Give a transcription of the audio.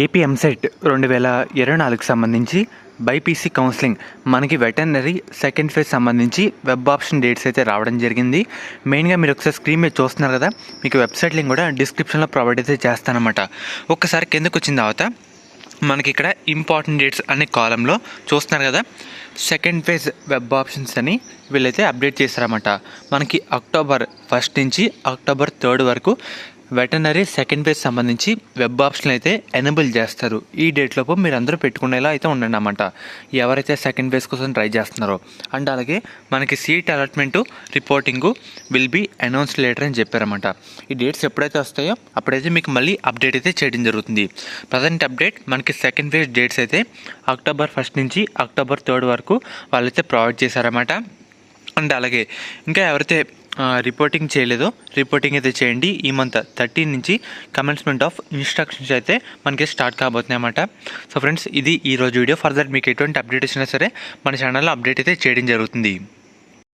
AP EAMCET 2024కి సంబంధించి BiPC counselling మనకి veterinary second phase సంబంధించి వెబ్ ఆప్షన్ డేట్స్ అయితే రావడం జరిగింది. మెయిన్గా మీరు ఒకసారి స్క్రీన్ మీద చూస్తున్నారు కదా, మీకు వెబ్సైట్ లింక్ కూడా డిస్క్రిప్షన్లో ప్రొవైడ్ అయితే చేస్తానమాట. ఒక్కసారి కిందకు వచ్చిన తర్వాత మనకి ఇక్కడ ఇంపార్టెంట్ డేట్స్ అనే కాలంలో చూస్తున్నారు కదా, సెకండ్ ఫేజ్ వెబ్ ఆప్షన్స్ అని వీళ్ళైతే అప్డేట్ చేశారన్నమాట. మనకి అక్టోబర్ 1 నుంచి అక్టోబర్ 3 వరకు వెటర్నరీ సెకండ్ ఫేజ్ సంబంధించి వెబ్ ఆప్షన్ అయితే ఎనేబుల్ చేస్తారు. ఈ డేట్లోపు మీరు అందరూ పెట్టుకునేలా అయితే ఉండండి అన్నమాట, ఎవరైతే సెకండ్ ఫేజ్ కోసం ట్రై చేస్తున్నారో. అండ్ అలాగే మనకి seat allotment reporting will be announced later అని చెప్పారన్నమాట. ఈ డేట్స్ ఎప్పుడైతే వస్తాయో అప్పుడైతే మీకు మళ్ళీ అప్డేట్ అయితే చేయడం జరుగుతుంది. ప్రజెంట్ అప్డేట్ మనకి సెకండ్ ఫేజ్ డేట్స్ అయితే అక్టోబర్ 1 నుంచి అక్టోబర్ 3 వరకు వాళ్ళైతే ప్రొవైడ్ చేశారన్నమాట. అండ్ అలాగే ఇంకా ఎవరైతే రిపోర్టింగ్ చేయలేదో రిపోర్టింగ్ అయితే చేయండి. ఈ మంత్ 13 నుంచి కమెన్స్మెంట్ ఆఫ్ ఇన్స్ట్రక్షన్స్ అయితే మనకి స్టార్ట్ కాబోతున్నాయి అన్నమాట. సో ఫ్రెండ్స్, ఇది ఈరోజు వీడియో. ఫర్దర్ మీకు ఎటువంటి అప్డేట్ వచ్చినా సరే మన ఛానల్లో అప్డేట్ అయితే చేయడం జరుగుతుంది.